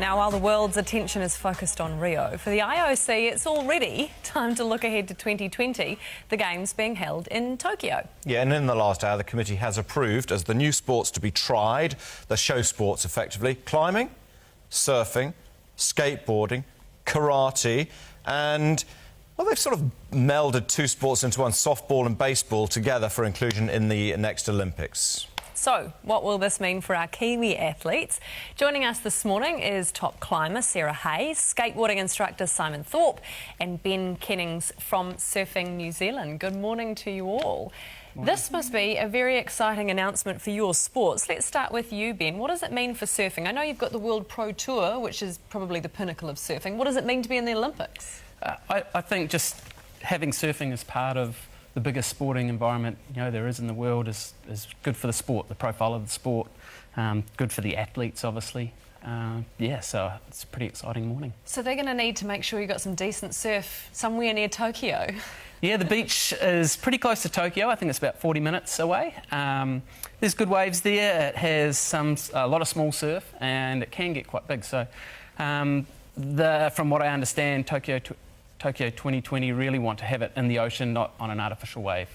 Now, while the world's attention is focused on Rio, for the IOC, it's already time to look ahead to 2020, the Games being held in Tokyo. Yeah, and in the last hour, the committee has approved as the new sports to be tried, the show sports effectively, climbing, surfing, skateboarding, karate, and, well, they've sort of melded two sports into one, softball and baseball, together for inclusion in the next Olympics. So, what will this mean for our Kiwi athletes? Joining us this morning is top climber Sarah Hayes, skateboarding instructor Simon Thorpe and Ben Kennings from Surfing New Zealand. Good morning to you all. Morning. This must be a very exciting announcement for your sports. Let's start with you, Ben. What does it mean for surfing? I know you've got the World Pro Tour, which is probably the pinnacle of surfing. What does it mean to be in the Olympics? I think just having surfing as part of the biggest sporting environment there is in the world is good for the sport, the profile of the sport, good for the athletes, obviously. So it's a pretty exciting morning. So they're going to need to make sure you've got some decent surf somewhere near Tokyo. Yeah, the beach is pretty close to Tokyo. I think it's about 40 minutes away. There's good waves there. It has a lot of small surf and it can get quite big. So from what I understand, Tokyo 2020 really want to have it in the ocean, not on an artificial wave.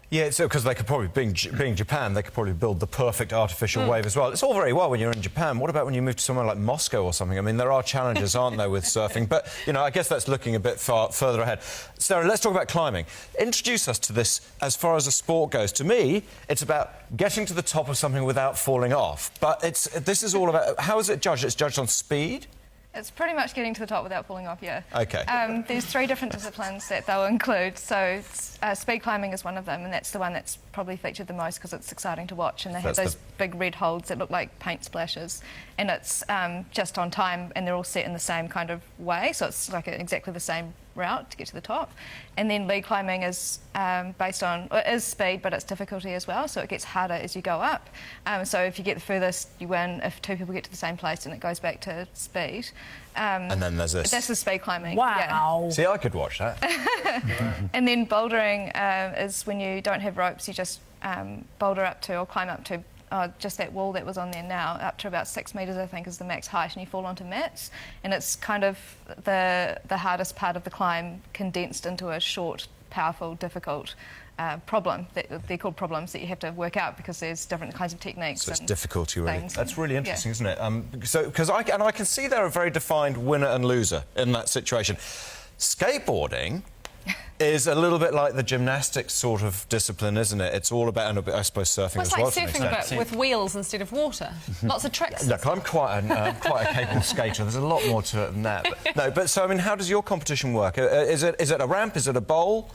Yeah, so because they could probably, being Japan, they could probably build the perfect artificial wave as well. It's all very well when you're in Japan. What about when you move to somewhere like Moscow or something? I mean, there are challenges, aren't there, with surfing? But, I guess that's looking a bit further ahead. Sarah, let's talk about climbing. Introduce us to this as far as the sport goes. To me, it's about getting to the top of something without falling off. But this is all about... How is it judged? It's judged on speed? It's pretty much getting to the top without falling off, yeah. OK. There's 3 different disciplines that they'll include. So speed climbing is one of them, and that's the one that's probably featured the most because it's exciting to watch. And they have those big red holds that look like paint splashes. And it's just on time, and they're all set in the same kind of way. So it's like exactly the same route to get to the top. And then lead climbing is based on... It is speed, but it's difficulty as well, so it gets harder as you go up. So if you get the furthest, you win. If 2 people get to the same place, then it goes back to speed. And then there's this. That's the speed climbing. Wow. Yeah. See, I could watch that. And then bouldering is when you don't have ropes, you just boulder up to or climb up to just that wall that was on there now, up to about 6 metres, I think, is the max height, and you fall onto mats. And it's kind of the hardest part of the climb condensed into a short, powerful, difficult problem. They're called problems that you have to work out because there's different kinds of techniques. So it's difficulty, really. That's really interesting, isn't it? Because I can see there are a very defined winner and loser in that situation. Skateboarding is a little bit like the gymnastics sort of discipline, isn't it? It's all about, and I suppose, surfing as well. It's like surfing, but with wheels instead of water. Lots of tricks. Look, I'm quite a capable skater. There's a lot more to it than that. So, I mean, how does your competition work? Is it a ramp? Is it a bowl?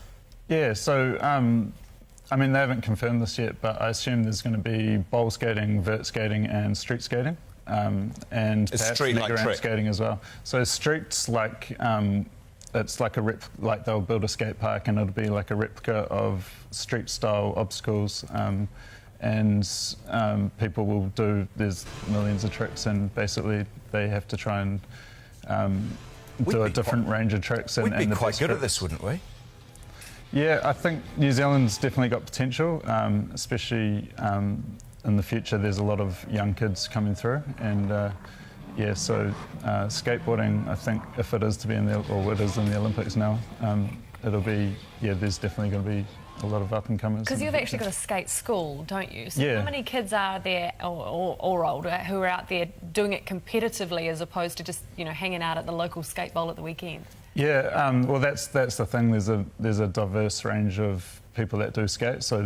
Yeah, so, I mean, they haven't confirmed this yet, but I assume there's going to be bowl skating, vert skating and street skating. And perhaps street like ramp trick skating as well. So street's like... it's like like they'll build a skate park and it'll be like a replica of street-style obstacles, and people will do... There's millions of tricks, and basically they have to try and do a different range of tricks. We'd be quite good at this, wouldn't we? Yeah, I think New Zealand's definitely got potential, especially in the future. There's a lot of young kids coming through, and so skateboarding, I think, if it is to be in the... or it is in the Olympics now, it'll be... Yeah, there's definitely going to be a lot of up-and-comers. Because you've actually got a skate school, don't you? So how many kids are there, or older, who are out there doing it competitively as opposed to just, hanging out at the local skate bowl at the weekend? Yeah, well, that's the thing. There's a diverse range of people that do skate, so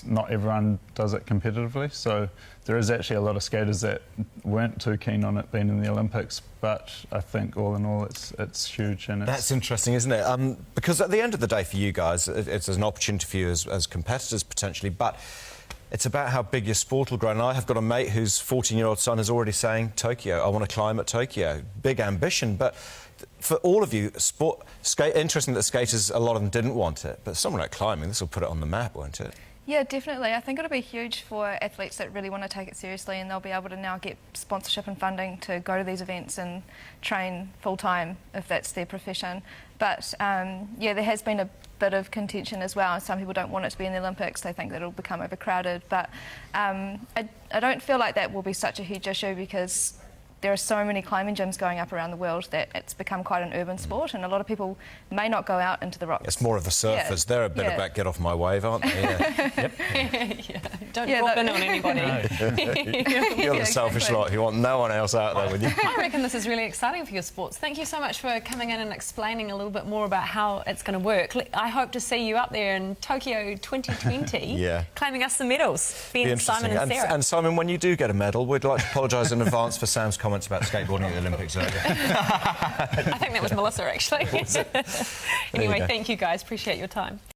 not everyone does it competitively. So there is actually a lot of skaters that weren't too keen on it being in the Olympics, but I think all in all it's huge. And that's interesting, isn't it? Because at the end of the day, for you guys, it's an opportunity for you as competitors potentially, but it's about how big your sport will grow. And I have got a mate whose 14-year-old son is already saying, Tokyo, I want to climb at Tokyo. Big ambition, but for all of you, interesting that skaters, a lot of them didn't want it, but something like climbing, this will put it on the map, won't it? Yeah, definitely. I think it'll be huge for athletes that really want to take it seriously, and they'll be able to now get sponsorship and funding to go to these events and train full-time if that's their profession. But, there has been a bit of contention as well. Some people don't want it to be in the Olympics. They think that it'll become overcrowded. But I don't feel like that will be such a huge issue because there are so many climbing gyms going up around the world that it's become quite an urban sport, and a lot of people may not go out into the rocks. It's more of the surfers. Yeah. They're a bit Yeah. about get off my wave, aren't they? Yeah. Yeah. Don't drop in on anybody. You're the selfish exactly. lot. You want no one else out there with you. I reckon this is really exciting for your sports. Thank you so much for coming in and explaining a little bit more about how it's going to work. I hope to see you up there in Tokyo 2020, Yeah. claiming us some medals. Be Ben, interesting. Simon and Sarah. And Simon, when you do get a medal, we'd like to apologise in advance for Sam's comments about skateboarding at the Olympics earlier. I think that was Melissa, actually. Anyway, go. thank you guys. Appreciate your time.